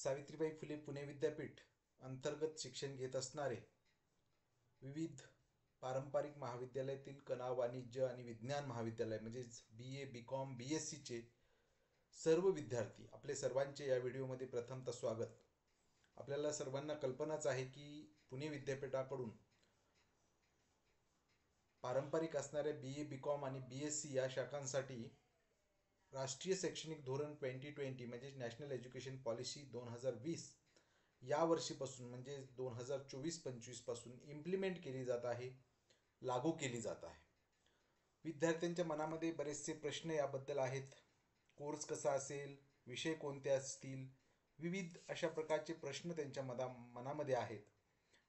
सावित्रीबाई फुले पुणे विद्यापीठ अंतर्गत शिक्षण घेत असणारे विविध पारंपरिक महाविद्यालयातील कला वाणिज्य आणि विज्ञान महाविद्यालय म्हणजेच BA BCom BScचे सर्व विद्यार्थी आपले सर्वांचे या व्हिडिओमध्ये प्रथमतः स्वागत. आपल्याला सर्वांना कल्पनाच आहे की पुणे विद्यापीठाकडून पारंपरिक असणाऱ्या BA BCom आणि BSc या शाखांसाठी राष्ट्रीय शैक्षणिक धोरण 2020 म्हणजे नॅशनल एज्युकेशन पॉलिसी 2020 या वर्षीपासून म्हणजे 2024-25 पासून इम्प्लिमेंट केली जात आहे, लागू केली जात आहे. विद्यार्थ्यांच्या मनामध्ये बरेचसे प्रश्न याबद्दल आहेत. कोर्स कसा असेल, विषय कोणते असतील, विविध अशा प्रकारचे प्रश्न त्यांच्या मनामध्ये आहेत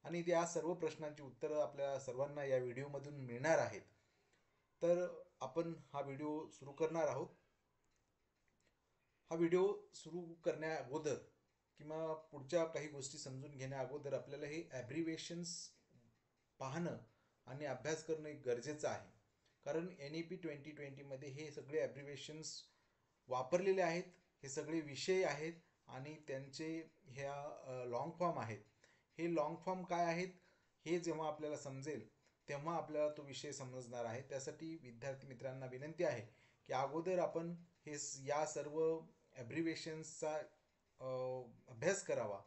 आणि या सर्व प्रश्नांची उत्तरं आपल्या सर्वांना या व्हिडिओमधून मिळणार आहेत. तर आपण हा व्हिडिओ सुरू करणार आहोत. हा व्हिडिओ सुरू करण्या अगोदर किंवा पुढच्या काही गोष्टी समजून घेण्या अगोदर आपल्याला हे ॲब्रिव्हिएशन्स पाहणं आणि अभ्यास करणं गरजेचं आहे. कारण NEP 2020मध्ये हे सगळे ॲब्रिव्हिएशन्स वापरलेले आहेत. हे सगळे विषय आहेत आणि त्यांचे ह्या लॉंग फॉर्म आहेत. हे लॉंग फॉर्म काय आहेत हे जेव्हा आपल्याला समजेल तेव्हा आपल्याला तो विषय समजणार आहे. त्यासाठी विद्यार्थी मित्रांना विनंती आहे की अगोदर आपण हे या सर्व ॲब्रिव्हिएशन्सचा अभ्यास करावा,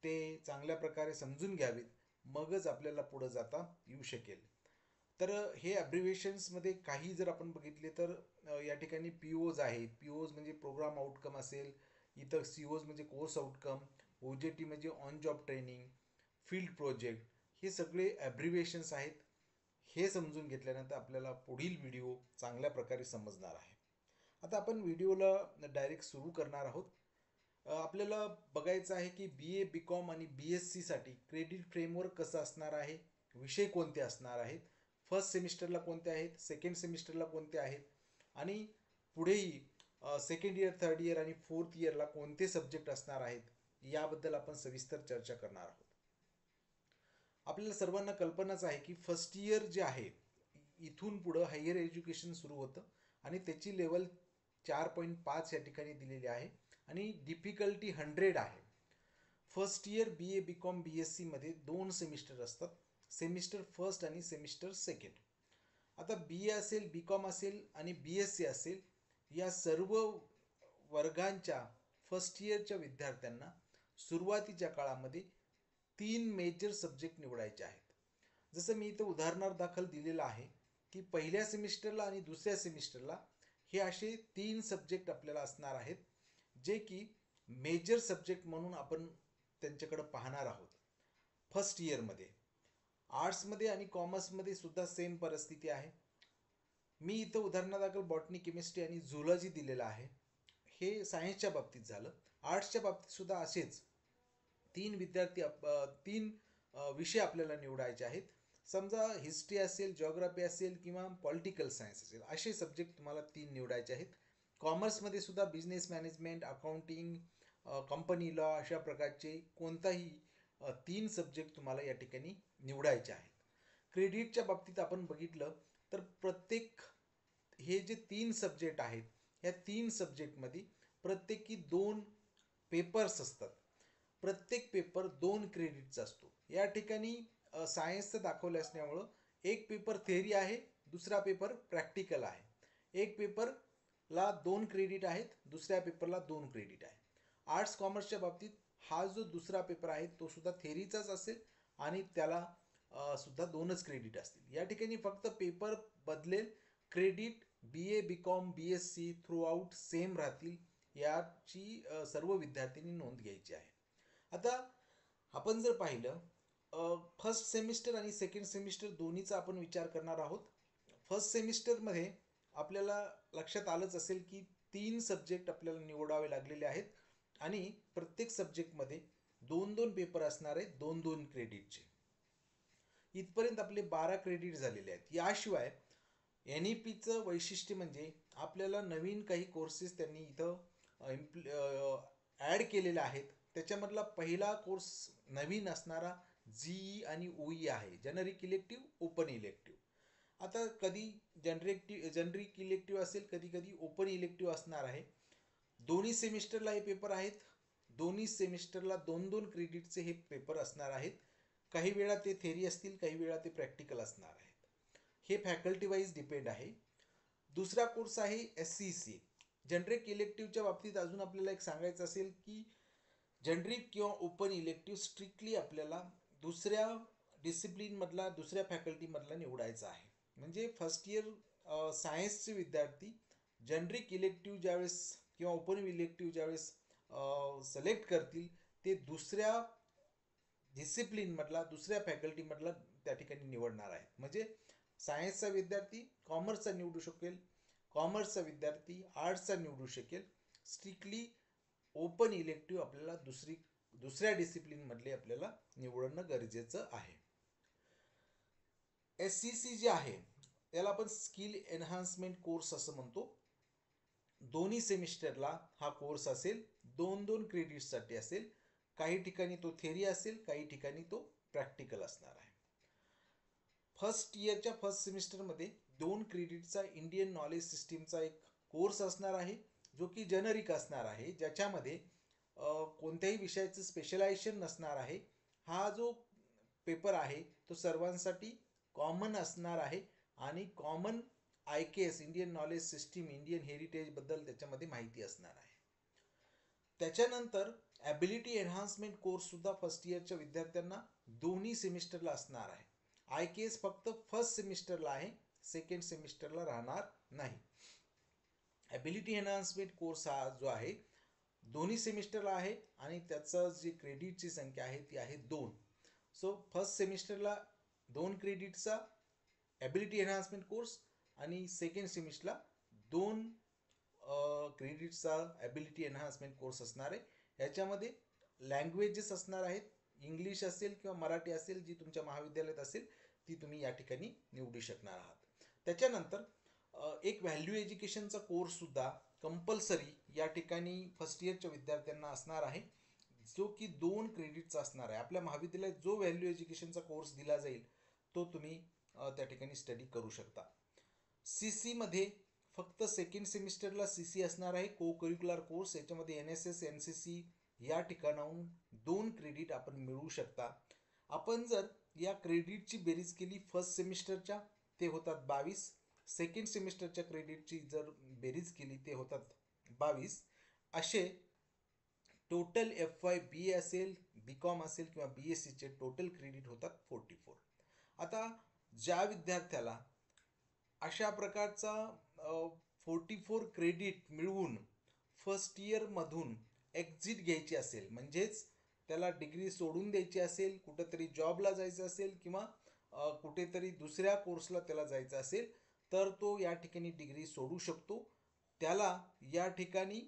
ते चांगल्या प्रकारे समजून घ्यावीत, मगच आपल्याला पुढं जाता येऊ शकेल. तर हे ॲब्रिव्हिएशन्समध्ये काही जर आपण बघितले तर या ठिकाणी POज आहेत. POज म्हणजे प्रोग्राम आउटकम असेल, इतर COज म्हणजे कोर्स आउटकम, OJT म्हणजे on job training, field project, हे सगळे ॲब्रिव्हिएशन्स आहेत. हे समजून घेतल्यानंतर आपल्याला पुढील व्हिडिओ चांगल्या प्रकारे समजणार आहे. आता आपण व्हिडिओला डायरेक्ट सुरू करणार आहोत. आपल्याला बघायचं आहे की BA BCom आणि BScसाठी क्रेडिट फ्रेमवर्क कसं असणार आहे, विषय कोणते असणार आहेत, फर्स्ट सेमिस्टरला कोणते आहेत, सेकंड सेमिस्टरला कोणते आहेत आणि पुढेही सेकंड इयर, थर्ड इयर आणि फोर्थ इयरला कोणते सब्जेक्ट असणार आहेत याबद्दल आपण सविस्तर चर्चा करणार आहोत. आपल्याला सर्वांना कल्पनाच आहे की फर्स्ट इयर जे आहे इथून पुढं हायर एज्युकेशन सुरू होतं आणि त्याची लेवल 4.5 या ठिकाणी दिलेली आहे आणि डिफिकल्टी 100 आहे. First year BA BCom BScमध्ये 2 semester असतात, सेमिस्टर फर्स्ट आणि सेमिस्टर सेकंड. आता BA असेल, BCom असेल आणि BSc असेल, या सर्व वर्गांच्या फर्स्ट इयरच्या विद्यार्थ्यांना सुरुवातीच्या काळामध्ये 3 मेजर सब्जेक्ट निवडायचे आहेत. जसं मी इथं उदाहरणादाखल दिलेलं आहे की पहिल्या सेमिस्टरला आणि दुसऱ्या सेमिस्टरला हे असे 3 सब्जेक्ट आपल्याला असणार आहेत, जे की मेजर सब्जेक्ट म्हणून आपण त्यांच्याकडं पाहणार आहोत. फर्स्ट इयरमध्ये आर्ट्समध्ये आणि कॉमर्समध्ये सुद्धा सेम परिस्थिती आहे. मी इथं उदाहरणादाखल बॉटनी, केमिस्ट्री आणि झुलॉजी दिलेलं आहे. हे सायन्सच्या बाबतीत झालं. आर्ट्सच्या बाबतीत सुद्धा असेच 3 विषय आपल्याला निवडायचे आहेत. समजा हिस्ट्री असेल, जिओग्राफी असेल किंवा पॉलिटिकल सायन्स असेल, असे सब्जेक्ट तुम्हाला 3 निवडायचे आहेत. कॉमर्समध्ये सुद्धा business management, accounting, company law अशा प्रकारचे कोणताही 3 सब्जेक्ट तुम्हाला या ठिकाणी निवडायचे आहेत. क्रेडिटच्या बाबतीत आपण बघितलं तर प्रत्येक हे जे 3 सब्जेक्ट आहेत, या 3 सब्जेक्टमध्ये प्रत्येकी 2 पेपर्स असतात. प्रत्येक पेपर 2 क्रेडिटचा असतो. या ठिकाणी सायन्सचं दाखवलं असल्यामुळं एक पेपर थेअरी आहे, दुसरा पेपर प्रॅक्टिकल आहे. एक पेपरला 2 क्रेडिट आहेत, दुसऱ्या पेपरला 2 क्रेडिट आहे. आर्ट्स कॉमर्सच्या बाबतीत हा जो दुसरा पेपर आहे तो सुद्धा थेअरीचाच असेल आणि त्याला सुद्धा 2च क्रेडिट असतील. या ठिकाणी फक्त पेपर बदलेल, credit BA BCom BSc through out same राहतील. याची सर्व विद्यार्थ्यांनी नोंद घ्यायची आहे. आता आपण जर पाहिलं फर्स्ट सेमिस्टर आणि सेकंड सेमिस्टर दोन्हीचा आपण विचार करणार आहोत. फर्स्ट सेमिस्टरमध्ये आपल्याला लक्षात आलंच असेल की 3 सब्जेक्ट आपल्याला निवडावे लागलेले आहेत आणि प्रत्येक सब्जेक्टमध्ये 2-2 पेपर असणार आहेत, 2-2 क्रेडिटचे. इथपर्यंत आपले 12 क्रेडिट झालेले आहेत. याशिवाय NEPचं वैशिष्ट्य म्हणजे आपल्याला नवीन काही कोर्सेस त्यांनी इथं ॲड केलेले आहेत. त्याच्यामधला पहिला कोर्स नवीन असणारा GE आणि OE आहे, जेनरिक इलेक्टिव्ह, ओपन इलेक्टिव्ह. आता कधी जेनरिक इलेक्टिव्ह असेल, कधी कधी ओपन इलेक्टिव्ह असणार आहे. दोन्ही सेमिस्टरला हे पेपर आहेत. दोन्ही सेमिस्टरला 2-2 क्रेडिटचे हे पेपर असणार आहेत. काही वेळा ते थेरी असतील, काही वेळा ते प्रॅक्टिकल असणार आहेत. हे फॅकल्टी वाईज डिपेंड आहे. दुसरा कोर्स आहे SCC. जनरिक इलेक्टिव्हच्या बाबतीत अजून आपल्याला एक सांगायचं असेल की जनरिक किंवा ओपन इलेक्टिव्ह स्ट्रिक्टली आपल्याला दुसऱ्या डिसिप्लिनमधला, दुसऱ्या फॅकल्टीमधला निवडायचा आहे. म्हणजे फर्स्ट इयर सायन्सचे विद्यार्थी जनरिक इलेक्टिव्ह ज्यावेळेस किंवा ओपन इलेक्टिव्ह ज्यावेळेस सिलेक्ट करतील ते दुसऱ्या डिसिप्लिनमधला, दुसऱ्या फॅकल्टीमधला त्या ठिकाणी निवडणार आहेत. म्हणजे सायन्सचा विद्यार्थी कॉमर्सचा निवडू शकेल, कॉमर्सचा विद्यार्थी आर्ट्सचा निवडू शकेल. स्ट्रिक्टली ओपन इलेक्टिव्ह आपल्याला दुसऱ्या डिसिप्लिनमधले आपल्याला निवडणं गरजेचं आहे. SCC जे आहे त्याला आपण स्किल एन्हान्समेंट कोर्स असं म्हणतो. दोन्ही सेमिस्टरला हा कोर्स असेल, 2-2 क्रेडिट्ससाठी असेल. काही ठिकाणी तो थेरी असेल, काही ठिकाणी तो प्रॅक्टिकल असणार आहे. फर्स्ट इयरच्या फर्स्ट सेमिस्टरमध्ये 2 क्रेडिटचा इंडियन नॉलेज सिस्टीमचा एक कोर्स असणार आहे, जो की जेनरिक असणार आहे, ज्याच्यामध्ये कोणत्याही विषयाचं स्पेशलायझेशन नसणार आहे. हा जो पेपर आहे तो सर्वांसाठी कॉमन असणार आहे आणि common IKS Indian knowledge system, Indian हेरिटेजबद्दल त्याच्यामध्ये माहिती असणार आहे. त्याच्यानंतर ॲबिलिटी एन्हान्समेंट कोर्ससुद्धा फर्स्ट इयरच्या विद्यार्थ्यांना दोन्ही सेमिस्टरला असणार आहे. IKS फक्त फर्स्ट सेमिस्टरला आहे, सेकंड सेमिस्टरला राहणार नाही. ॲबिलिटी एन्हान्समेंट कोर्स हा जो आहे दोन्ही सेमिस्टरला आहे आणि त्याचं जी क्रेडिटची संख्या आहे ती आहे 2. सो फर्स्ट सेमिस्टरला 2 क्रेडिटचा ॲबिलिटी एन्हान्समेंट कोर्स आणि सेकंड सेमिस्टरला 2 क्रेडिटचा ॲबिलिटी एन्हान्समेंट कोर्स असणार आहे. याच्यामध्ये लँग्वेजेस असणार आहेत, इंग्लिश असेल किंवा मराठी असेल, जी तुमच्या महाविद्यालयात असेल ती तुम्ही या ठिकाणी निवडू शकणार आहात. त्याच्यानंतर एक व्हॅल्यू एज्युकेशनचा कोर्ससुद्धा कंपल्सरी या ठिकाणी फर्स्ट इयरच्या विद्यार्थ्यांना असणार आहे, जो की 2 क्रेडिटचा असणार आहे. आपल्या महाविद्यालयात जो व्हॅल्यू एज्युकेशनचा कोर्स दिला जाईल तो तुम्ही त्या ठिकाणी स्टडी करू शकता. CCमध्ये फक्त सेकंड सेमिस्टरला CC असणार आहे, को करिक्युलर कोर्स. याच्यामध्ये NSS NCC या ठिकाणाहून 2 क्रेडिट आपण मिळवू शकता. आपण जर या क्रेडिटची बेरीज केली फर्स्ट सेमिस्टरच्या ते होतात 22, सेकंड सेमिस्टरच्या क्रेडिटची जर बेरीज केली ते होतात 22. असे टोटल FY BA असेल, BCom असेल किंवा BSCचे टोटल क्रेडिट होतात 44. आता ज्या विद्यार्थ्याला अशा प्रकारचा 44 क्रेडिट मिळवून फर्स्ट इयरमधून एक्झिट घ्यायची असेल, म्हणजेच त्याला डिग्री सोडून द्यायची असेल, कुठेतरी जॉबला जायचं असेल किंवा कुठेतरी दुसऱ्या कोर्सला त्याला जायचं असेल, तर तो या ठिकाणी डिग्री सोडू शकतो. त्याला या ठिकाणी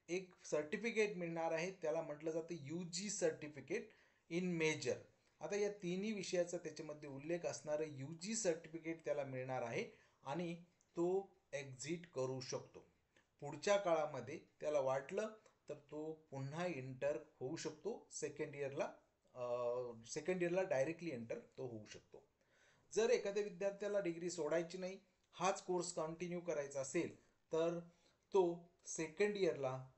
एक सर्टिफिकेट मिळणार आहे, त्याला म्हटलं जातं UG सर्टिफिकेट इन मेजर. आता या तिन्ही विषयाचा त्याच्यामध्ये उल्लेख असणारं UG सर्टिफिकेट त्याला मिळणार आहे आणि तो एक्झिट करू शकतो. पुढच्या काळामध्ये त्याला वाटलं तर तो पुन्हा एंटर होऊ शकतो. सेकंड इयरला डायरेक्टली एंटर तो होऊ शकतो. जर एखाद्या विद्यार्थ्याला डिग्री सोडायची नाही, हाच कोर्स कंटिन्यू करायचा असेल, तर तो सेकंड इयरला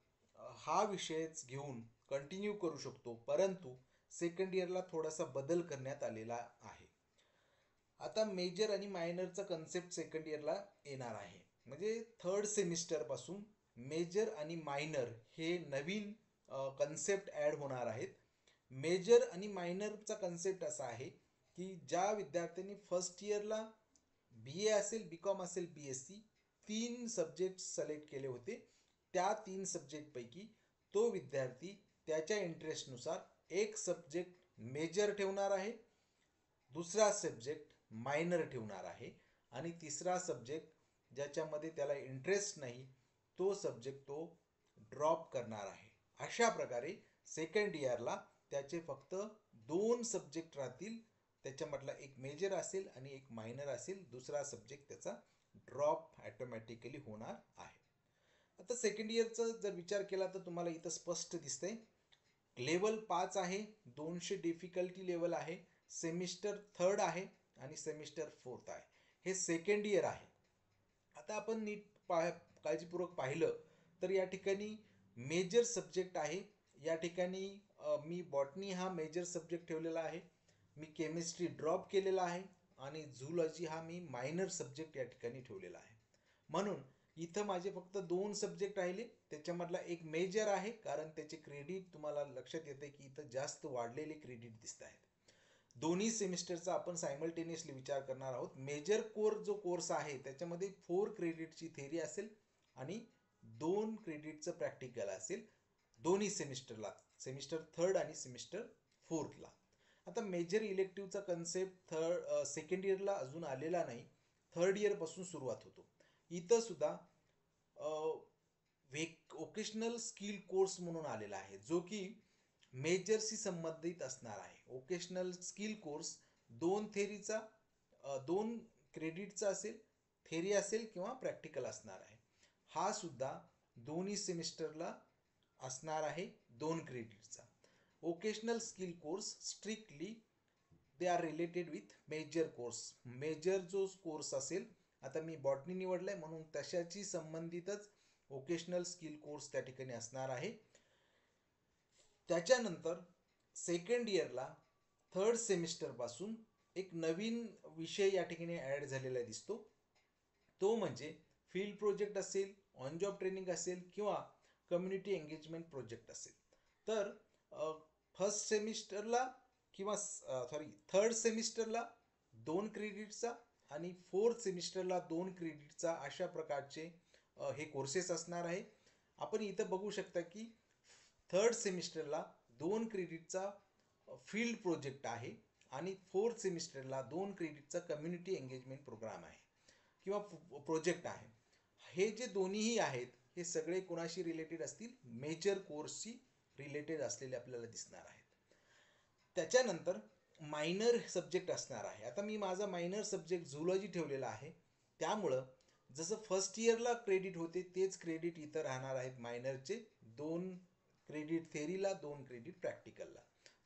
हा विषयच घेऊन कंटिन्यू करू शकतो, परंतु सेकंड इयरला थोडासा बदल करण्यात आलेला आहे. आता मेजर आणि मायनरचा कन्सेप्ट सेकंड इयरला येणार आहे. म्हणजे थर्ड सेमिस्टरपासून मेजर आणि मायनर हे नवीन कन्सेप्ट ॲड होणार आहेत. मेजर आणि मायनरचा कन्सेप्ट असा आहे की ज्या विद्यार्थ्यांनी फर्स्ट इयरला BA असेल, BCom असेल, BSc 3 सब्जेक्ट सिलेक्ट केले होते, त्या 3 सब्जेक्टपैकी तो विद्यार्थी त्याच्या इंटरेस्टनुसार एक सब्जेक्ट मेजर ठेवणार आहे, दुसरा सब्जेक्ट मायनर ठेवणार आहे आणि तिसरा सब्जेक्ट ज्याच्यामध्ये त्याला इंटरेस्ट नाही तो सब्जेक्ट तो ड्रॉप करणार आहे. अशा प्रकारे सेकंड इयरला त्याचे फक्त 2 सब्जेक्ट राहतील, त्याच्यामधला एक मेजर असेल आणि एक मायनर असेल, दुसरा सब्जेक्ट त्याचा ड्रॉप ॲटोमॅटिकली होणार आहे. आता सेकंड इयरचा जर विचार केला तर तुम्हाला इथं स्पष्ट दिसतंय. लेवल 5 आहे, 200 डिफिकल्टी लेवल आहे, सेमिस्टर थर्ड आहे आणि सेमिस्टर फोर्थ आहे. हे सेकंड इयर आहे. आता आपण नीट काळजीपूर्वक पाहिलं तर या ठिकाणी मेजर सब्जेक्ट आहे या ठिकाणी मी बॉटनी हा मेजर सब्जेक्ट ठेवलेला आहे. मी केमिस्ट्री ड्रॉप केलेला आहे आणि झूलॉजी हा मी मायनर सब्जेक्ट या ठिकाणी ठेवलेला आहे. म्हणून इथं माझे फक्त 2 सब्जेक्ट राहिले. त्याच्यामधला एक मेजर आहे, कारण त्याचे क्रेडिट तुम्हाला लक्षात येते की इथं जास्त वाढलेले क्रेडिट दिसत आहेत. दोन्ही सेमिस्टरचा आपण सायमल्टेनियसली विचार करणार आहोत. मेजर कोर जो कोर्स आहे त्याच्यामध्ये 4 क्रेडिटची थेरी असेल आणि 2 क्रेडिटचं प्रॅक्टिकल असेल दोन्ही सेमिस्टरला, सेमिस्टर 3rd आणि सेमिस्टर 4thला. आता मेजर इलेक्टिव्हचा कन्सेप्ट सेकंड इयरला अजून आलेला नाही, 3rd इयरपासून सुरुवात होतो. इथं सुद्धा वोकेशनल स्किल कोर्स म्हणून आलेला आहे, जो की मेजरशी संबंधित असणार आहे. वोकेशनल स्किल कोर्स 2 थेरीचा 2 क्रेडिटचा असेल, थेरी असेल किंवा प्रॅक्टिकल असणार आहे. हा सुद्धा दोन्ही सेमिस्टरला असणार आहे 2 क्रेडिटचा. Vocational skill course strictly they are related with major course. Major जो कोर्स असेल, आता मी बॉटनी निवडलाय म्हणून तशाची संबंधितच वोकेशनल स्किल कोर्स त्या ठिकाणी असणार आहे. त्याच्यानंतर सेकंड इयरला 3rd सेमिस्टरपासून एक नवीन विषय या ठिकाणी ॲड झालेला दिसतो. तो म्हणजे फील्ड प्रोजेक्ट असेल, ऑन जॉब ट्रेनिंग असेल किंवा कम्युनिटी एंगेजमेंट प्रोजेक्ट असेल. तर फर्स्ट सेमिस्टरला किंवा 3rd सेमिस्टरला 2 क्रेडिटचा आणि 4th सेमिस्टरला 2 क्रेडिटचा अशा प्रकारचे हे कोर्सेस असणार आहे. आपण इथं बघू शकता की 3rd सेमिस्टरला 2 क्रेडिटचा फील्ड प्रोजेक्ट आहे आणि 4th सेमिस्टरला 2 क्रेडिटचा कम्युनिटी एंगेजमेंट प्रोग्राम आहे किंवा प्रोजेक्ट आहे. हे जे दोन्हीही आहेत हे सगळे कोणाशी रिलेटेड असतील, मेजर कोर्सशी रिलेटेड असलेले आपल्याला दिसणार आहेत. त्याच्यानंतर मायनर सब्जेक्ट असणार आहे. आता मी माझा मायनर सब्जेक्ट झूलॉजी ठेवलेला आहे, त्यामुळं जसं फर्स्ट इयरला क्रेडिट होते तेच क्रेडिट इथं राहणार आहेत. मायनरचे 2 क्रेडिट थेरीला, 2 क्रेडिट प्रॅक्टिकलला,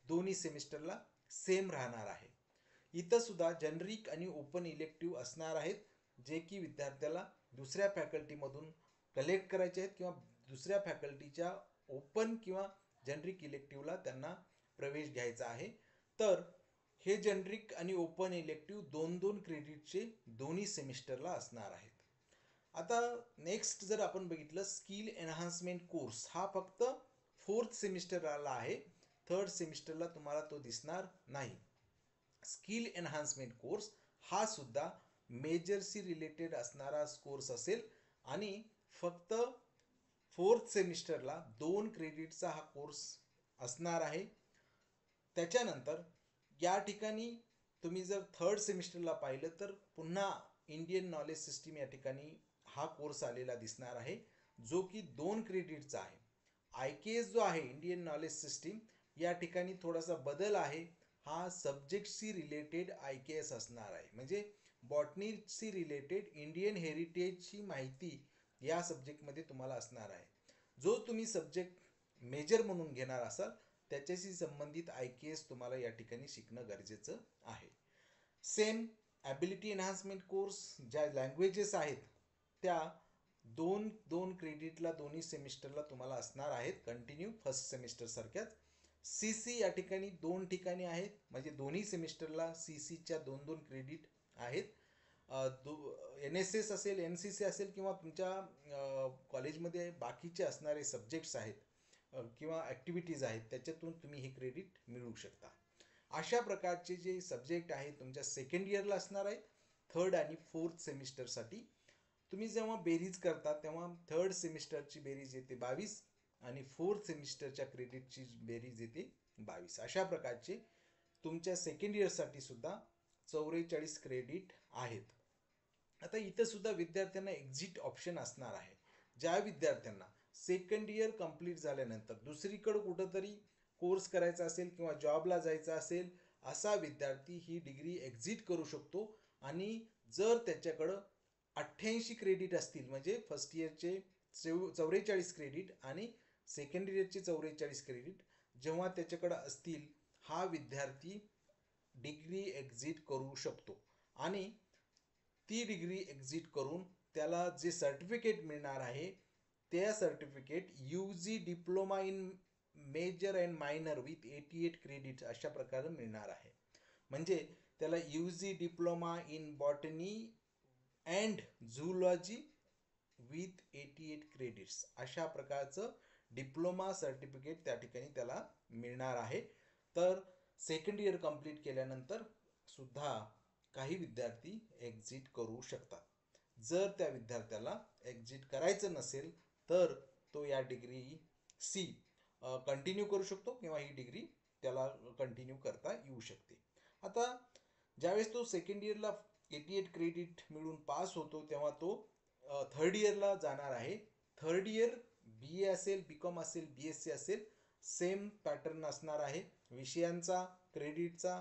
दोन्ही सेमिस्टरला सेम राहणार आहे. इथं सुद्धा जनरिक आणि ओपन इलेक्टिव्ह असणार आहेत, जे की विद्यार्थ्याला दुसऱ्या फॅकल्टीमधून कलेक्ट करायचे आहेत किंवा दुसऱ्या फॅकल्टीच्या ओपन किंवा जनरिक इलेक्टिव्हला त्यांना प्रवेश घ्यायचा आहे. तर हे जनरिक आणि ओपन इलेक्टिव्ह 2-2 क्रेडिटचे दोन्ही सेमिस्टरला असणार आहेत. आता नेक्स्ट जर आपण बघितलं, स्किल एनहान्समेंट कोर्स हा फक्त 4th सेमिस्टरला आहे. 3rd सेमिस्टरला तुम्हाला तो दिसणार नाही. स्किल एनहान्समेंट कोर्स हा सुद्धा मेजरशी रिलेटेड असणारा कोर्स असेल आणि फक्त 4th सेमिस्टरला 2 क्रेडिटचा हा कोर्स असणार आहे. त्याच्यानंतर या ठिकाणी तुम्ही जर 3rd सेमिस्टरला पाहिलं तर पुन्हा इंडियन नॉलेज सिस्टीम या ठिकाणी हा कोर्स आलेला दिसणार आहे, जो की 2 क्रेडिटचा आहे. IKS जो आहे, इंडियन नॉलेज सिस्टीम, या ठिकाणी थोडासा बदल आहे. हा सब्जेक्टशी रिलेटेड IKS असणार आहे, म्हणजे बॉटनीशी रिलेटेड इंडियन हेरिटेजची माहिती या सब्जेक्टमध्ये तुम्हाला असणार आहे. जो तुम्ही सब्जेक्ट मेजर म्हणून घेणार असाल त्याच्याशी संबंधित IKS तुम्हाला या ठिकाणी शिकणं गरजेचं आहे. सेम ॲबिलिटी एनहान्समेंट कोर्स, ज्या लँग्वेजेस आहेत त्या 2-2 क्रेडिटला दोन्ही सेमिस्टरला तुम्हाला असणार आहेत, कंटिन्यू फर्स्ट सेमिस्टर सारख्याच. CC या ठिकाणी 2 ठिकाणी आहेत, म्हणजे दोन्ही सेमिस्टरला CCच्या 2-2 क्रेडिट आहेत. NSS असेल, NCC असेल किंवा तुमच्या कॉलेजमध्ये बाकीचे असणारे सब्जेक्ट्स आहेत किंवा ॲक्टिव्हिटीज आहेत, त्याच्यातून तुम्ही हे क्रेडिट मिळवू शकता. अशा प्रकारचे जे सब्जेक्ट आहेत तुमच्या सेकंड इयरला असणार आहेत. 3rd आणि 4th सेमिस्टरसाठी तुम्ही जेव्हा बेरीज करता तेव्हा 3rd सेमिस्टरची बेरीज येते 22 आणि 4th सेमिस्टरच्या क्रेडिटची बेरीज येते 22. अशा प्रकारचे तुमच्या सेकंड इयरसाठी सुद्धा 44 क्रेडिट आहेत. आता इथं सुद्धा विद्यार्थ्यांना एक्झिट ऑप्शन असणार आहे. ज्या विद्यार्थ्यांना सेकंड इयर कंप्लीट झाल्यानंतर दुसरीकडे कुठंतरी कोर्स करायचा असेल किंवा जॉबला जायचा असेल, असा विद्यार्थी ही डिग्री एक्झिट करू शकतो. आणि जर त्याच्याकडं 88 क्रेडिट असतील, म्हणजे फर्स्ट इयरचे 44 क्रेडिट आणि सेकंड इयरचे 44 क्रेडिट जेव्हा त्याच्याकडं असतील, हा विद्यार्थी डिग्री एक्झिट करू शकतो. आणि ती डिग्री एक्झिट करून त्याला जे सर्टिफिकेट मिळणार आहे त्या certificate UG diploma in major and minor with 88 credit अशा प्रकारे मिळणार आहे. म्हणजे त्याला UG diploma in botany and zoology with 88 credits अशा प्रकारचं डिप्लोमा सर्टिफिकेट त्या ठिकाणी त्याला मिळणार आहे. तर सेकंड इयर कंप्लीट केल्यानंतर सुद्धा काही विद्यार्थी एक्झिट करू शकतात. जर त्या विद्यार्थ्याला एक्झिट करायचं नसेल तर तो या डिग्री सी कंटिन्यू करू शकतो किंवा ही डिग्री त्याला कंटिन्यू करता येऊ शकते. आता ज्यावेळेस तो सेकंड इयरला 88 क्रेडिट मिळून पास होतो तेव्हा तो थर्ड इयरला जाणार आहे. थर्ड इयर BA असेल, BCom असेल, BSc असेल, सेम पॅटर्न असणार आहे. विषयांचा, क्रेडिटचा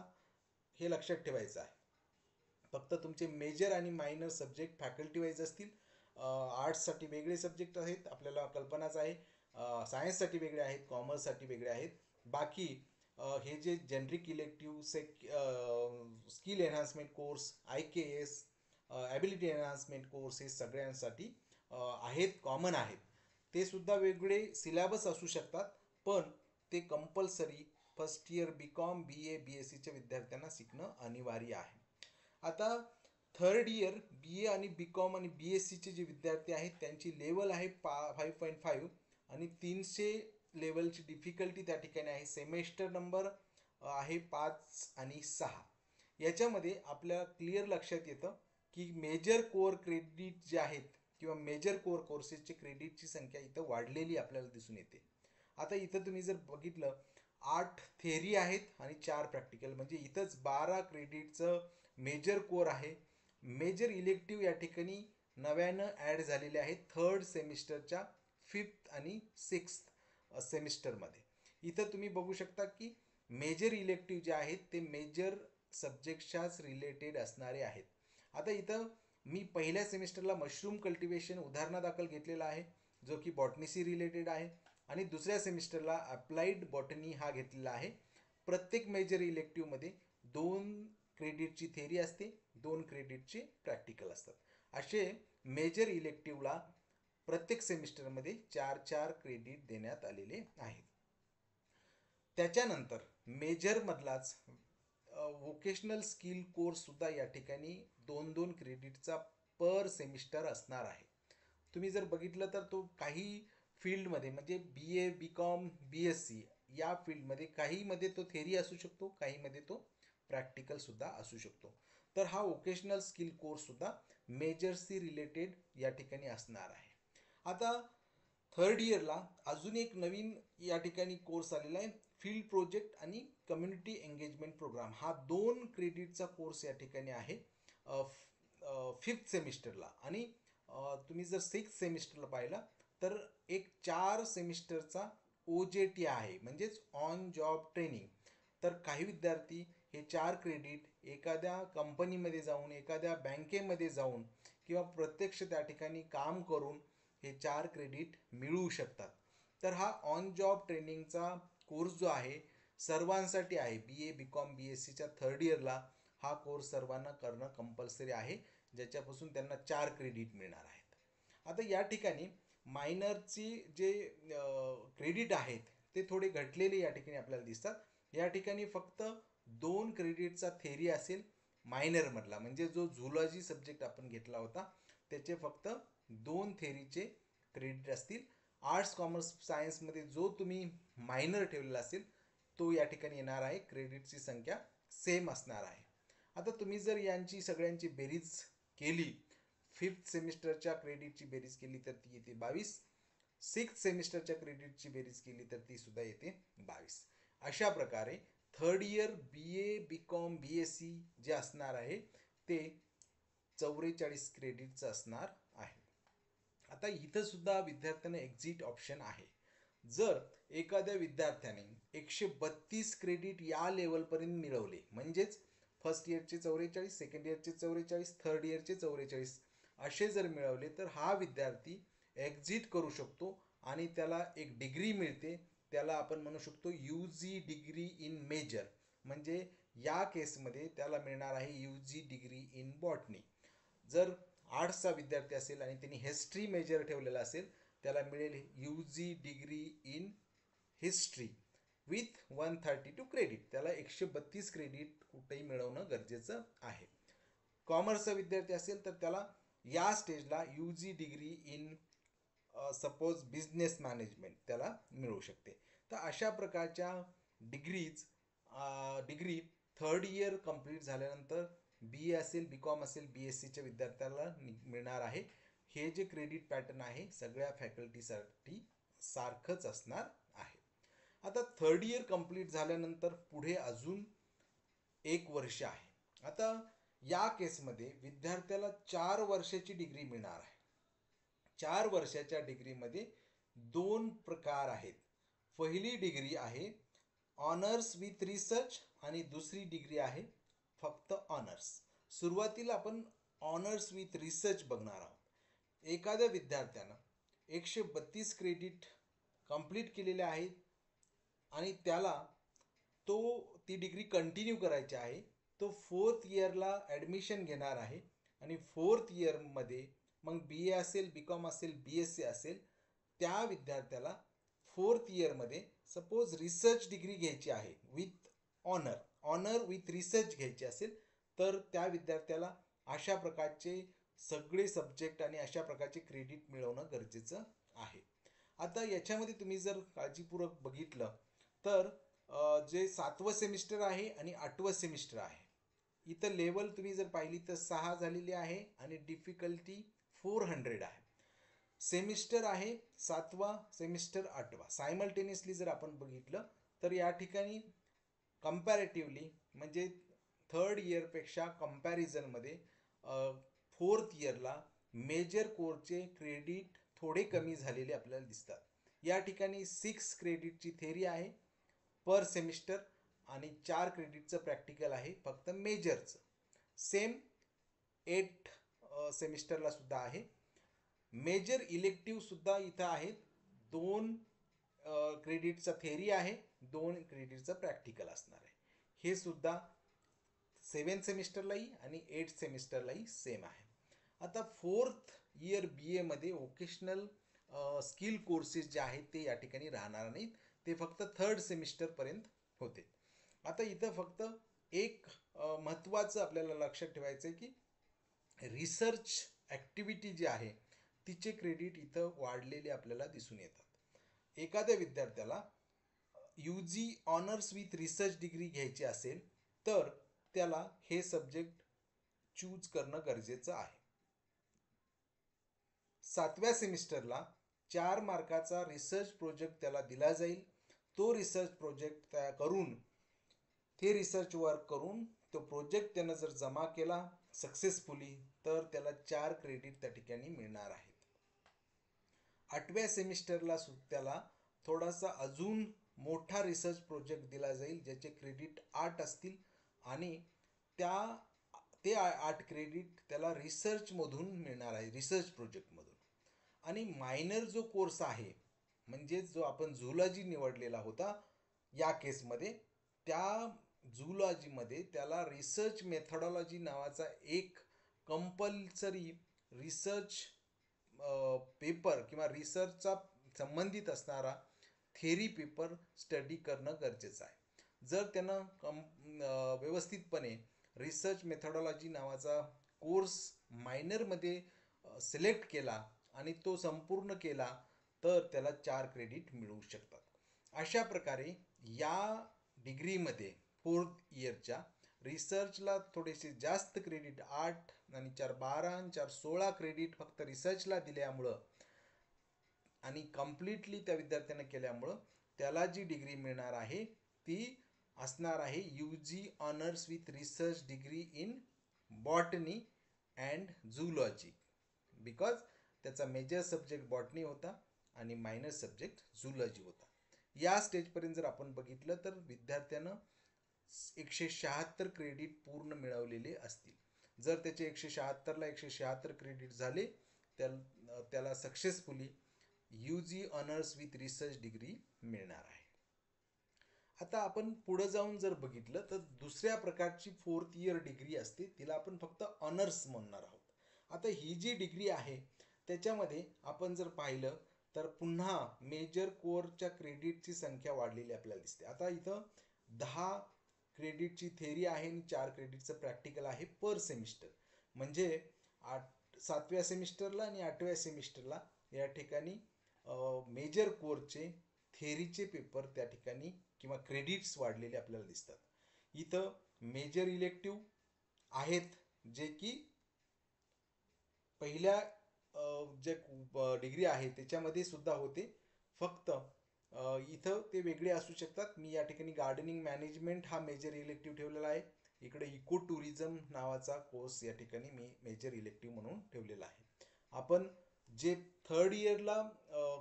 हे लक्षात ठेवायचं आहे. फक्त तुमचे मेजर आणि मायनर सब्जेक्ट फॅकल्टी वाईज असतील. आर्ट्ससाठी वेगळे सब्जेक्ट आहेत, आपल्याला कल्पनाच आहे. सायन्ससाठी वेगळे आहेत, कॉमर्ससाठी वेगळे आहेत. बाकी हे जे generic elective skill enhancement course, IKS, ability enhancement course हे सगळ्यांसाठी आहेत, कॉमन आहेत. ते सुद्धा वेगळे सिलेबस असू शकतात, पण ते compulsory first year BCom, BA, BScच्या विद्यार्थ्यांना शिकणं अनिवार्य आहे. आता थर्ड इयर BA आणि BCom आणि BScचे जे विद्यार्थी आहेत त्यांची लेवल आहे 5.5 आणि 300 लेवलची डिफिकल्टी त्या ठिकाणी आहे. सेमेस्टर नंबर आहे 5 आणि 6. याच्यामध्ये आपल्या क्लिअर लक्षात येतं की मेजर कोअर क्रेडिट जे आहेत किंवा मेजर कोअर कोर्सेसचे क्रेडिटची संख्या इथं वाढलेली आपल्याला दिसून येते. आता इथं तुम्ही जर बघितलं 8 थेरी आहेत आणि 4 प्रॅक्टिकल, म्हणजे इथंच 12 क्रेडिटचं मेजर कोअर आहे. मेजर इलेक्टिव्ह या ठिकाणी नव्यानं ॲड झालेले आहेत थर्ड सेमिस्टरच्या 5th आणि 6th सेमिस्टरमध्ये. इथं तुम्ही बघू शकता की मेजर इलेक्टिव्ह जे आहेत ते मेजर सब्जेक्टच्याच रिलेटेड असणारे आहेत. आता इथं मी पहिल्या सेमिस्टरला मशरूम कल्टिवेशन उदाहरणादाखल घेतलेला आहे जो की बॉटनीशी रिलेटेड आहे आणि दुसऱ्या सेमिस्टरला अप्लाइड बॉटनी हा घेतलेला आहे. प्रत्येक मेजर इलेक्टिव्हमध्ये 2 क्रेडिटची थेरी असते, 2 क्रेडिटचे प्रॅक्टिकल असतात. असे मेजर इलेक्टिव्हला प्रत्येक सेमिस्टरमध्ये 4-4 क्रेडिट देण्यात आलेले आहेत. त्याच्यानंतर मेजरमधलाच व्होकेशनल स्किल कोर्स सुद्धा या ठिकाणी 2-2 क्रेडिटचा पर सेमिस्टर असणार आहे. तुम्ही जर बघितलं तर तो काही फील्डमध्ये म्हणजे BA, BCom, BSc या फील्डमध्ये काहीमध्ये तो थेरी असू शकतो, काहीमध्ये तो प्रॅक्टिकल सुद्धा असू शकतो. तर हा व्होकेशनल स्किल कोर्स सुद्धा मेजरशी रिलेटेड या ठिकाणी असणार आहे. आता थर्ड इयरला अजून एक नवीन या ठिकाणी कोर्स आलेला आहे, फील्ड प्रोजेक्ट आणि कम्युनिटी एंगेजमेंट प्रोग्राम. हा 2 क्रेडिटचा कोर्स या ठिकाणी आहे 5th सेमिस्टरला. आणि तुम्ही जर 6th सेमिस्टरला पाहिला तर एक 4 सेमिस्टरचा OJT आहे, म्हणजेच ऑन जॉब ट्रेनिंग. तर काही विद्यार्थी हे 4 क्रेडिट एखाद्या कंपनीमध्ये जाऊन, एखाद्या बँकेमध्ये जाऊन किंवा प्रत्यक्ष त्या ठिकाणी काम करून हे 4 क्रेडिट मिळवू शकतात. तर हा ऑन जॉब ट्रेनिंगचा कोर्स जो आहे सर्वांसाठी आहे. BA, BCom, BScच्या थर्ड इयरला हा कोर्स सर्वांना करणं कंपल्सरी आहे, ज्याच्यापासून त्यांना 4 क्रेडिट मिळणार आहेत. आता या ठिकाणी मायनरची जे क्रेडिट आहेत ते थोडे घटलेले या ठिकाणी आपल्याला दिसतात. या ठिकाणी फक्त 2 क्रेडिटचा थेरी असेल मायनरमधला, म्हणजे जो झूलॉजी सब्जेक्ट आपण घेतला होता त्याचे फक्त 2 थेरीचे क्रेडिट असतील. आर्ट्स, कॉमर्स, सायन्समध्ये जो तुम्ही मायनर ठेवलेला असेल तो या ठिकाणी येणार आहे. क्रेडिटची संख्या सेम असणार आहे. आता तुम्ही जर यांची सगळ्यांची बेरीज केली, 5th सेमिस्टरच्या क्रेडिटची बेरीज केली तर ती येते 22. 6th सेमिस्टरच्या क्रेडिटची बेरीज केली तर ती सुद्धा येते 22. अशा प्रकारे third year BA, BCom, BSc जे असणार आहे ते 44 क्रेडिटचं असणार आहे. आता इथं सुद्धा विद्यार्थ्यांना एक्झिट ऑप्शन आहे. जर एखाद्या विद्यार्थ्याने 132 क्रेडिट या लेवलपर्यंत मिळवले, म्हणजेच फर्स्ट इयरचे 44, सेकंड इयरचे 44, थर्ड इयरचे 44 असे जर मिळवले तर हा विद्यार्थी एक्झिट करू शकतो आणि त्याला एक डिग्री मिळते. त्याला आपण म्हणू शकतो UG डिग्री इन मेजर, म्हणजे या केसमध्ये त्याला मिळणार आहे UG डिग्री इन बॉटनी. जर आर्ट्सचा विद्यार्थी असेल आणि त्यांनी हिस्ट्री मेजर ठेवलेला असेल त्याला मिळेल UG degree in history with 132 credit. त्याला 132 क्रेडिट कुठेही मिळवणं गरजेचं आहे. कॉमर्सचा विद्यार्थी असेल तर त्याला या स्टेजला UG degree in suppose business management त्याला मिळू शकते. तर अशा प्रकारच्या डिग्री थर्ड इयर कंप्लीट झाल्यानंतर BA असेल, BCom असेल, BSCच्या विद्यार्थ्याला मिळणार आहे. हे जे क्रेडिट पॅटर्न आहे सगळ्या फॅकल्टीसाठी सारखंच असणार आहे. आता थर्ड इयर कंप्लीट झाल्यानंतर पुढे अजून 1 वर्ष आहे. आता या केसमध्ये विद्यार्थ्याला 4 वर्षाची डिग्री मिळणार आहे. 4 वर्षाच्या डिग्रीमध्ये 2 प्रकार आहेत. पहिली डिग्री आहे ऑनर्स विथ रिसर्च आणि दुसरी डिग्री आहे फक्त ऑनर्स. सुरुवातीला आपण ऑनर्स विथ रिसर्च बघणार आहोत. एखाद्या विद्यार्थ्यानं 132 क्रेडिट कंप्लीट केलेले आहेत आणि त्याला ती डिग्री कंटिन्यू करायची आहे. तो 4th इयरला ॲडमिशन घेणार आहे आणि 4th इयरमध्ये मग BA असेल, BCom असेल, BSc असेल, त्या विद्यार्थ्याला 4th इयरमध्ये सपोज रिसर्च डिग्री घ्यायची आहे विथ ऑनर विथ रिसर्च घ्यायची असेल तर त्या विद्यार्थ्याला अशा प्रकारचे सगळे सब्जेक्ट आणि अशा प्रकारचे क्रेडिट मिळवणं गरजेचं आहे. आता याच्यामध्ये तुम्ही जर काळजीपूर्वक बघितलं तर जे 7वं सेमिस्टर आहे आणि 8वं सेमिस्टर आहे, इथं लेवल तुम्ही जर पाहिली तर 6 झालेली आहे आणि डिफिकल्टी 400 आहे. सेमिस्टर आहे 7वा, सेमिस्टर 8वा. सायमल्टेनियसली जर आपण बघितलं तर या ठिकाणी कंपॅरेटिव्हली म्हणजे थर्ड इयरपेक्षा कंपॅरिझनमध्ये 4th इयरला मेजर कोर्सचे क्रेडिट थोडे कमी झालेले आपल्याला दिसतात. या ठिकाणी 6 क्रेडिटची थेरी आहे पर सेमिस्टर आणि 4 क्रेडिटचं प्रॅक्टिकल आहे फक्त मेजरचं. सेम 8 सेमिस्टरला सुद्धा आहे. मेजर इलेक्टिव्ह सुद्धा इथं आहेत. 2 क्रेडिटचा थेरी आहे, 2 क्रेडिटचा प्रॅक्टिकल असणार आहे. हे सुद्धा 7 सेमिस्टरलाही आणि 8 सेमिस्टरलाही सेम आहे. आता 4th इयर BA मध्ये वोकेशनल स्किल कोर्सेस जे आहेत ते या ठिकाणी राहणार नाहीत. ते फक्त 3rd सेमिस्टरपर्यंत होते. आता इथं फक्त एक महत्त्वाचं आपल्याला लक्षात ठेवायचं आहे की रिसर्च ॲक्टिव्हिटी जी आहे तिचे क्रेडिट इथं वाढलेले आपल्याला दिसून येतात. एखाद्या विद्यार्थ्याला UG honours with research degree घ्यायची असेल तर त्याला हे सब्जेक्ट चूज करणं गरजेचं आहे. 7व्या सेमिस्टरला 4 मार्काचा रिसर्च प्रोजेक्ट त्याला दिला जाईल. तो रिसर्च प्रोजेक्ट तयार करून ते रिसर्च वर्क करून तो प्रोजेक्ट त्यानं जर जमा केला सक्सेसफुली तर त्याला 4 क्रेडिट त्या ठिकाणी मिळणार आहेत. 8व्या सेमिस्टरला त्याला थोडासा अजून मोठा रिसर्च प्रोजेक्ट दिला जाईल ज्याचे क्रेडिट 8 असतील आणि ते 8 क्रेडिट त्याला रिसर्चमधून मिळणार आहे, रिसर्च प्रोजेक्टमधून. आणि मायनर जो कोर्स आहे म्हणजे जो आपण झूलॉजी निवडलेला होता या केसमध्ये, त्या झूलॉजीमध्ये त्याला रिसर्च मेथडॉलॉजी नावाचा एक कंपल्सरी रिसर्च पेपर किंवा रिसर्चचा संबंधित असणारा थेरी पेपर स्टडी करणं गरजेचं आहे. जर त्यानं व्यवस्थितपणे रिसर्च मेथडॉलॉजी नावाचा कोर्स मायनरमध्ये सिलेक्ट केला आणि तो संपूर्ण केला तर त्याला 4 क्रेडिट मिळू शकतात. अशा प्रकारे या डिग्रीमध्ये 4th इयरच्या रिसर्चला थोडेसे जास्त क्रेडिट 8 आणि 4 12 आणि 4 16 क्रेडिट फक्त रिसर्चला दिल्यामुळं आणि कम्प्लिटली त्या विद्यार्थ्यानं केल्यामुळं त्याला जी डिग्री मिळणार आहे ती असणार आहे UG honours with research degree in botany and zoology. Because त्याचा मेजर सब्जेक्ट बॉटनी होता आणि मायनर सब्जेक्ट झूलॉजी होता. या स्टेजपर्यंत जर आपण बघितलं तर विद्यार्थ्यानं 176 क्रेडिट पूर्ण मिळवलेले असतील. जर त्याचे 176ला 176 क्रेडिट झाले त्याला successfully UG honours with research degree मिळणार आहे. आता आपण पुढे जाऊन जर बघितलं तर दुसऱ्या प्रकारची 4th इयर डिग्री असते, तिला आपण फक्त ऑनर्स म्हणणार आहोत. आता ही जी डिग्री आहे त्याच्यामध्ये आपण जर पाहिलं तर पुन्हा मेजर कोअरच्या क्रेडिटची संख्या वाढलेली आपल्याला दिसते. आता इथं 10 क्रेडिटची थेअरी आहे आणि 4 क्रेडिटचं प्रॅक्टिकल आहे पर सेमिस्टर. म्हणजे 7व्या सेमिस्टरला आणि 8व्या सेमिस्टरला या ठिकाणी मेजर कोअरचे थेअरीचे पेपर त्या ठिकाणी किंवा क्रेडिट्स वाढलेले आपल्याला दिसतात. इथं मेजर इलेक्टिव्ह आहेत जे की पहिल्या जे डिग्री आहे त्याच्यामध्ये सुद्धा होते, फक्त इथं ते वेगळे असू शकतात. मी या ठिकाणी गार्डनिंग मॅनेजमेंट हा मेजर इलेक्टिव्ह ठेवलेला आहे. इकडे इको टुरिझम नावाचा कोर्स या ठिकाणी मी मेजर इलेक्टिव्ह म्हणून ठेवलेला आहे. आपण जे थर्ड इयरला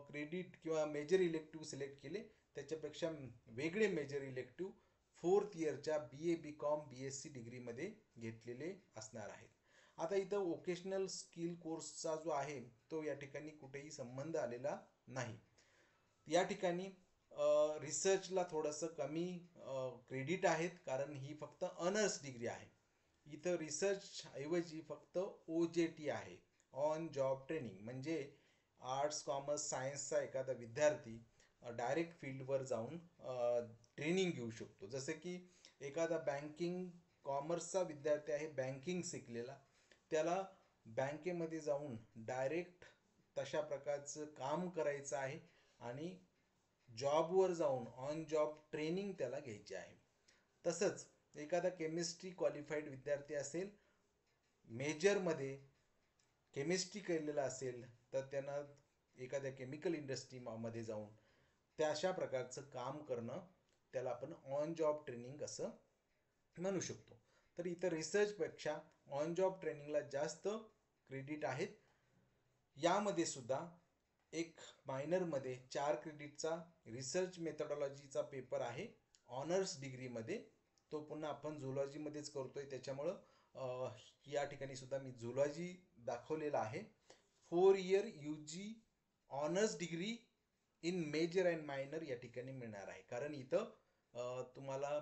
क्रेडिट किंवा मेजर इलेक्टिव्ह सिलेक्ट केले त्याच्यापेक्षा वेगळे मेजर इलेक्टिव्ह फोर्थ इयरच्या BA BCom BSc डिग्रीमध्ये घेतलेले असणार आहेत. आता इथं वोकेशनल स्किल कोर्सचा जो आहे तो या ठिकाणी कुठेही संबंध आलेला नाही. या ठिकाणी रिसर्चला थोडंसं कमी क्रेडिट आहेत, कारण ही फक्त ऑनर्स डिग्री आहे. इथं रिसर्च ऐवजी फक्त OJT आहे, ऑन जॉब ट्रेनिंग. म्हणजे आर्ट्स कॉमर्स सायन्सचा एखादा विद्यार्थी डायरेक्ट फील्डवर जाऊन ट्रेनिंग घेऊ शकतो. जसे की एखादा बँकिंग कॉमर्सचा विद्यार्थी आहे, बँकिंग शिकलेला, त्याला बँकेमध्ये जाऊन डायरेक्ट तशा प्रकारचं काम करायचं आहे आणि जॉबवर जाऊन ऑन जॉब ट्रेनिंग त्याला घ्यायची आहे. तसंच एखादा केमिस्ट्री क्वालिफाईड विद्यार्थी असेल, मेजरमध्ये केमिस्ट्री केलेलं असेल, तर त्यांना एखाद्या केमिकल इंडस्ट्रीमध्ये जाऊन त्या अशा प्रकारचं काम करणं त्याला आपण ऑन जॉब ट्रेनिंग असं म्हणू शकतो. तर इथं रिसर्चपेक्षा ऑन जॉब ट्रेनिंगला जास्त क्रेडिट आहेत. यामध्ये सुद्धा एक मायनरमध्ये 4 क्रेडिटचा रिसर्च मेथडॉलॉजीचा पेपर आहे ऑनर्स डिग्रीमध्ये. तो पुन्हा आपण झुलॉजीमध्येच करतोय, त्याच्यामुळं या ठिकाणी सुद्धा मी झुलॉजी दाखवलेला आहे. 4 year UG honours degree in major and minor या ठिकाणी मिळणार आहे, कारण इथं तुम्हाला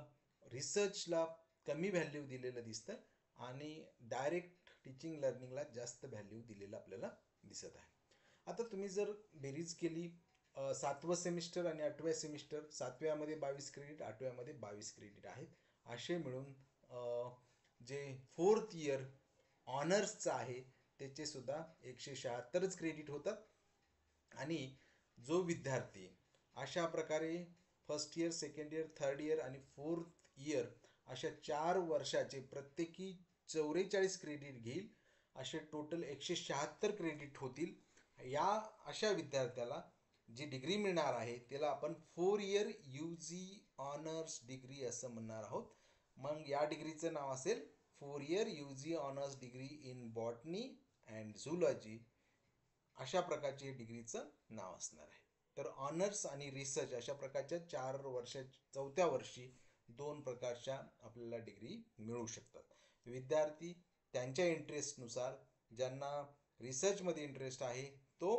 रिसर्चला कमी व्हॅल्यू दिलेलं दिसतं आणि डायरेक्ट टीचिंग लर्निंगला जास्त व्हॅल्यू दिलेलं आपल्याला दिसत आहे. आता तुम्ही जर बेरीज केली 7वं सेमिस्टर आणि 8व्या सेमिस्टर, 7व्यामध्ये 22 क्रेडिट, 8व्यामध्ये 22 क्रेडिट आहेत. असे मिळून जे फोर्थ इयर ऑनर्सचं आहे त्याचे सुद्धा 176च क्रेडिट होतात. आणि जो विद्यार्थी अशा प्रकारे first year, second year, third year आणि फोर्थ इयर अशा 4 वर्षाचे प्रत्येकी 44 क्रेडिट घेईल, असे टोटल 176 क्रेडिट होतील. या अशा विद्यार्थ्याला जी डिग्री मिळणार आहे त्याला आपण 4 इयर UG ऑनर्स डिग्री असं म्हणणार आहोत. मग या डिग्रीचं नाव असेल 4 year UG honours degree in botany and zoology. अशा प्रकारचे डिग्रीचं नाव असणार आहे. तर ऑनर्स आणि रिसर्च अशा प्रकारच्या 4 वर्ष, 4थ्या वर्षी 2 प्रकारच्या आपल्याला डिग्री मिळू शकतात. विद्यार्थी त्यांच्या इंटरेस्टनुसार, ज्यांना रिसर्चमध्ये इंटरेस्ट आहे तो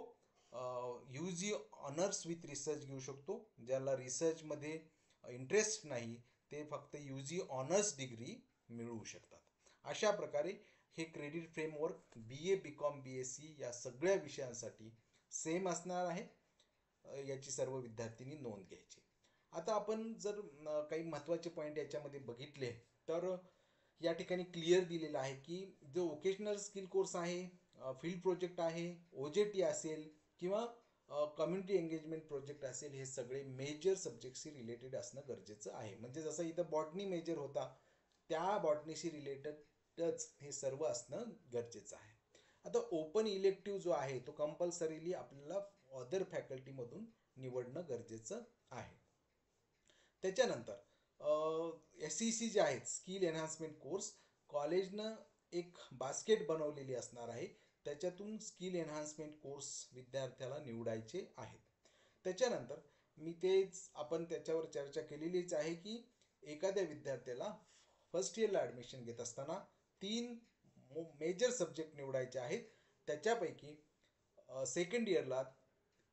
UG ऑनर्स विथ रिसर्च घेऊ शकतो. ज्याला रिसर्चमध्ये इंटरेस्ट नाही ते फक्त UG ऑनर्स डिग्री मिळवू शकतात. अशा प्रकारे हे credit framework BA BCom BSc या सगळ्या विषयांसाठी सेम असणार आहे. याची सर्व विद्यार्थ्यांनी नोंद घ्यायची. आता आपण जर काही महत्त्वाचे पॉईंट याच्यामध्ये बघितले तर या ठिकाणी क्लिअर दिलेलं आहे की जो वोकेशनल स्किल कोर्स आहे, फील्ड प्रोजेक्ट आहे, OJT असेल किंवा कम्युनिटी एंगेजमेंट प्रोजेक्ट असेल, हे सगळे मेजर सब्जेक्टशी रिलेटेड असणं गरजेचं आहे. म्हणजे जसं इथं बॉटनी मेजर होता त्या बॉटनीशी रिलेटेडच हे सर्व असणं गरजेचं आहे. आता ओपन इलेक्टिव्ह जो आहे तो कंपल्सरीली आपल्याला अदर फॅकल्टीमधून निवडणं गरजेचं आहे. त्याच्यानंतर SEC जे आहेत, स्किल एन्हान्समेंट कोर्स, कॉलेजनं एक बास्केट बनवलेली असणार आहे. त्याच्यातून स्किल एन्हान्समेंट कोर्स विद्यार्थ्याला निवडायचे आहेत. त्याच्यानंतर मी तेच आपण त्याच्यावर चर्चा केलेलीच आहे की एखाद्या विद्यार्थ्याला फर्स्ट इयरला ॲडमिशन घेत असताना 3 मेजर सब्जेक्ट निवडायचे आहेत. त्याच्यापैकी सेकंड इयरला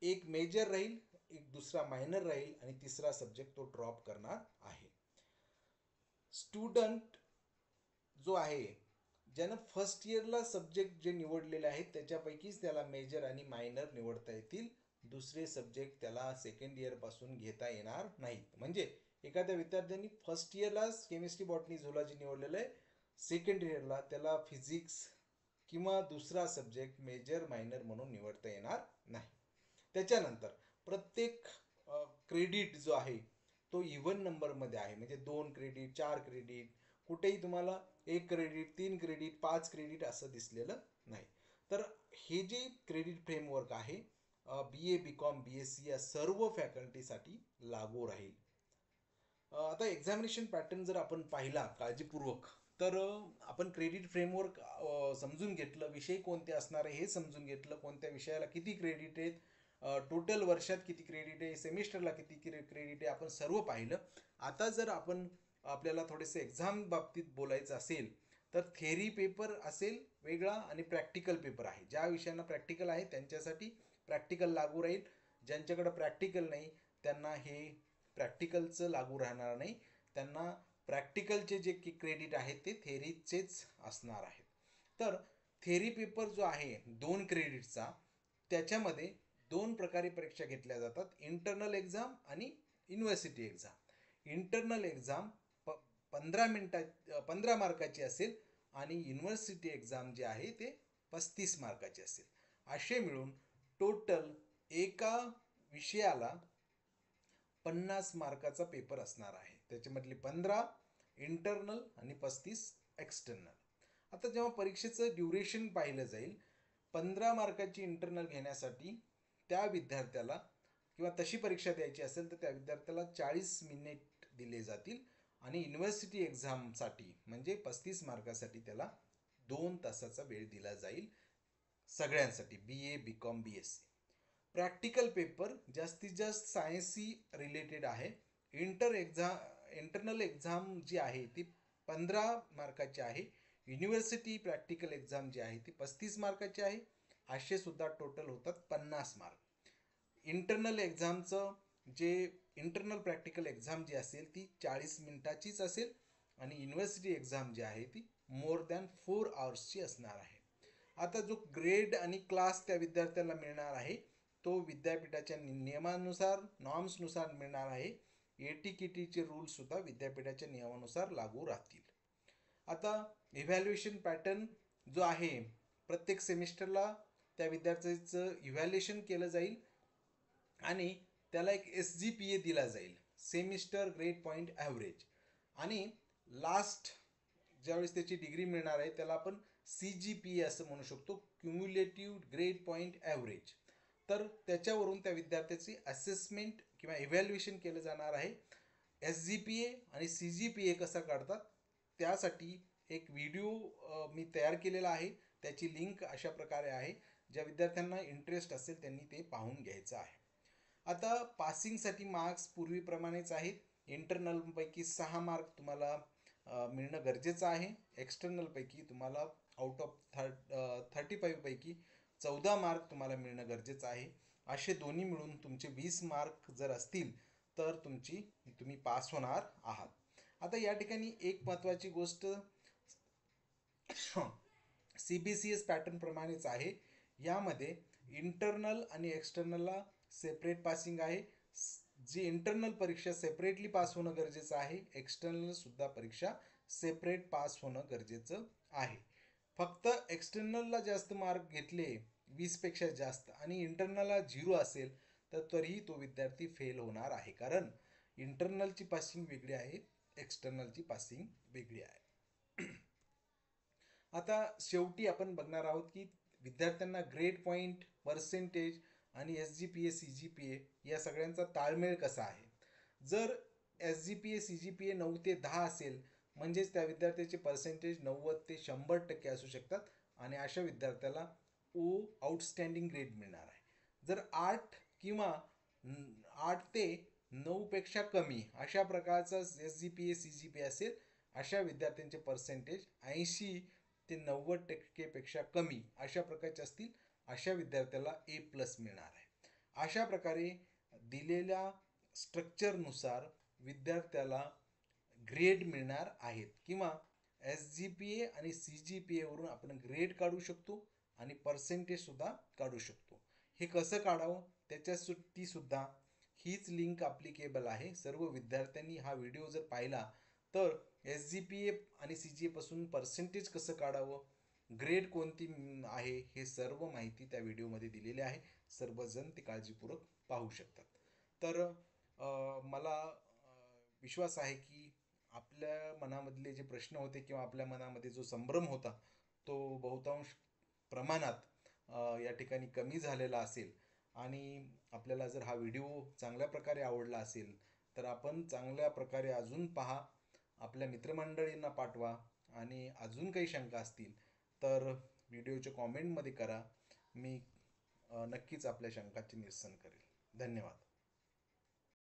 एक मेजर राहील, एक दुसरा मायनर राहील आणि तिसरा सब्जेक्ट तो ड्रॉप करणार आहे. स्टुडंट जो आहे ज्यानं फर्स्ट इयरला सब्जेक्ट जे निवडलेले आहेत त्याच्यापैकीच त्याला मेजर आणि मायनर निवडता येतील. दुसरे सब्जेक्ट त्याला सेकंड इयरपासून घेता येणार नाहीत. म्हणजे एखाद्या विद्यार्थ्यांनी फर्स्ट इयरलाच केमिस्ट्री, बॉटनी, झुलॉजी निवडलेलं आहे, सेकंड इयरला त्याला फिजिक्स किंवा दुसरा सब्जेक्ट मेजर मायनर म्हणून निवडता येणार नाही. त्याच्यानंतर प्रत्येक क्रेडिट जो आहे तो इव्हन नंबरमध्ये आहे. म्हणजे 2 क्रेडिट, 4 क्रेडिट, कुठेही तुम्हाला 1 क्रेडिट, 3 क्रेडिट, 5 क्रेडिट असं दिसलेलं नाही. तर हे जे क्रेडिट फ्रेमवर्क आहे BA, BCom, BSc या सर्व फॅकल्टीसाठी लागू राहील. आता एक्झामिनेशन पॅटर्न जर आपण पाहिला काळजीपूर्वक तर आपण क्रेडिट फ्रेमवर्क समजून घेतलं, विषय कोणते असणार आहे हे समजून घेतलं, कोणत्या विषयाला किती क्रेडिट आहेत, टोटल वर्षात किती क्रेडिट आहे, सेमिस्टरला किती क्रेडिट आहे, आपण सर्व पाहिलं. आता जर आपण आपल्याला थोडेसे एक्झाम बाबतीत बोलायचं असेल तर थेरी पेपर असेल वेगळा आणि प्रॅक्टिकल पेपर आहे. ज्या विषयांना प्रॅक्टिकल आहे त्यांच्यासाठी प्रॅक्टिकल लागू राहील, ज्यांच्याकडे प्रॅक्टिकल नाही त्यांना हे प्रॅक्टिकलचं लागू राहणार नाही. त्यांना प्रॅक्टिकलचे जे क्रेडिट आहेत ते थेरीचेच असणार आहेत. तर थेरी पेपर जो आहे 2 क्रेडिटचा, त्याच्यामध्ये 2 प्रकारे परीक्षा घेतल्या जातात, इंटरनल एक्झाम आणि युनिव्हर्सिटी एक्झाम. इंटरनल एक्झाम 15 मार्काची असेल आणि युनिव्हर्सिटी एक्झाम जे आहे ते 35 मार्काची असेल. असे मिळून टोटल एका विषयाला 50 मार्काचा पेपर असणार आहे. त्याच्यामधली 15 इंटरनल आणि 35 एक्सटर्नल. आता जेव्हा परीक्षेचं ड्युरेशन पाहिलं जाईल, 15 मार्काची इंटरनल घेण्यासाठी त्या विद्यार्थ्याला किंवा तशी परीक्षा द्यायची असेल तर त्या विद्यार्थ्याला 40 मिनिट दिले जातील आणि युनिव्हर्सिटी एक्झामसाठी म्हणजे 35 मार्कासाठी त्याला 2 तासाचा वेळ दिला जाईल सगळ्यांसाठी, BA, BCom, BSc. Practical paper जास्तीत जास्त सायन्सशी रिलेटेड आहे. इंटरनल एक्झाम जी आहे ती 15 मार्काची आहे. युनिव्हर्सिटी प्रॅक्टिकल एक्झाम जी आहे ती 35 मार्काची आहे. असे सुद्धा टोटल होतात 50 मार्क. इंटरनल एक्झामचं जे इंटरनल प्रॅक्टिकल एक्झाम जी असेल ती 40 मिनिटाचीच असेल आणि युनिव्हर्सिटी एक्झाम जी आहे ती मोर दॅन 4 आवर्सची असणार आहे. आता जो ग्रेड आणि क्लास त्या विद्यार्थ्याला मिळणार आहे तो विद्यापीठाच्या नियमानुसार, नॉर्म्सनुसार मिळणार आहे. AT-KTचे रूल्ससुद्धा विद्यापीठाच्या नियमानुसार लागू राहतील. आता इव्हॅल्युएशन पॅटर्न जो आहे, प्रत्येक सेमिस्टरला त्या विद्यार्थ्याचं इव्हॅल्युएशन केलं जाईल आणि त्याला एक SGPA दिला जाईल, सेमिस्टर ग्रेड पॉईंट ॲव्हरेज. आणि लास्ट ज्यावेळेस त्याची डिग्री मिळणार आहे त्याला आपण CGPA असं म्हणू शकतो, क्युम्युलेटिव्ह ग्रेड पॉईंट ॲव्हरेज. तर त्याच्यावरून त्या विद्यार्थ्याची असेसमेंट किंवा इव्हॅल्युएशन केलं जाणार आहे. SGPA आणि CGPA कसा काढतात त्यासाठी एक व्हिडिओ मी तयार केलेला आहे, त्याची लिंक अशा प्रकारे आहे. ज्या विद्यार्थ्यांना इंटरेस्ट असेल त्यांनी ते पाहून घ्यायचं आहे. आता पासिंगसाठी मार्क्स पूर्वीप्रमाणेच आहेत. इंटरनलपैकी 6 मार्क तुम्हाला मिळणं गरजेचं आहे. एक्सटर्नलपैकी तुम्हाला आउट ऑफ 35 पैकी 14 मार्क तुम्हाला मिळणं गरजेचं आहे. असे दोन्ही मिळून तुमचे 20 मार्क जर असतील तर तुम्ही पास होणार आहात. आता या ठिकाणी एक महत्त्वाची गोष्ट CBCS पॅटर्न प्रमाणेच आहे. यामध्ये इंटरनल आणि एक्सटर्नलला सेपरेट पासिंग आहे. जी इंटरनल परीक्षा सेपरेटली पास होणं गरजेचं आहे, एक्सटर्नल सुद्धा परीक्षा सेपरेट पास होणं गरजेचं आहे. फक्त एक्सटर्नलला जास्त मार्क घेतले 20पेक्षा जास्त आणि इंटरनलला 0 असेल तर तरीही तो विद्यार्थी फेल होणार आहे, कारण इंटरनलची पासिंग वेगळी आहे, एक्सटर्नलची पासिंग वेगळी आहे. आता शेवटी आपण बघणार आहोत की विद्यार्थ्यांना ग्रेड पॉईंट, पर्सेंटेज आणि SGPA, CGPA या सगळ्यांचा ताळमेळ कसा आहे. जर SGPA, CGPA 9 ते 10 असेल म्हणजेच त्या विद्यार्थ्याचे पर्सेंटेज 90 ते 100% असू शकतात आणि अशा विद्यार्थ्याला आउटस्टँडिंग ग्रेड मिळणार आहे. जर 8 किंवा 8 ते 9 पेक्षा कमी अशा प्रकारचा SGPA, CGPA असेल, अशा विद्यार्थ्यांचे पर्सेंटेज 80 ते 90% पेक्षा कमी अशा प्रकारचे असतील, अशा विद्यार्थ्याला A+ मिळणार आहे. अशा प्रकारे दिलेल्या स्ट्रक्चरनुसार विद्यार्थ्याला ग्रेड मिळणार आहेत किंवा SGPA आणि CGPA वरून आपण ग्रेड काढू शकतो आणि पर्सेंटेज सुद्धा काढू शकतो. हे कसं काढावं त्याच्यासाठी सुद्धा हीच लिंक ॲप्लिकेबल आहे. सर्व विद्यार्थ्यांनी हा व्हिडिओ जर पाहिला तर SGPA आणि CGA पासून पर्सेंटेज कसं काढावं, ग्रेड कोणती आहे, हे सर्व माहिती त्या व्हिडिओमध्ये दिलेली आहे. सर्वजण ती काळजीपूर्वक पाहू शकतात. तर मला विश्वास आहे की आपल्या मनामधले जे प्रश्न होते किंवा आपल्या मनामध्ये जो संभ्रम होता तो बहुतांश प्रमाणात या ठिकाणी कमी झालेला असेल. आणि आपल्याला जर हा व्हिडिओ चांगल्या प्रकारे आवडला असेल तर आपण चांगल्या प्रकारे अजून पहा, आपल्या मित्रमंडळींना पाठवा आणि अजून काही शंका असतील तर व्हिडिओच्या कॉमेंटमध्ये करा. मी नक्कीच आपल्या शंकाचे निरसन करेल. धन्यवाद.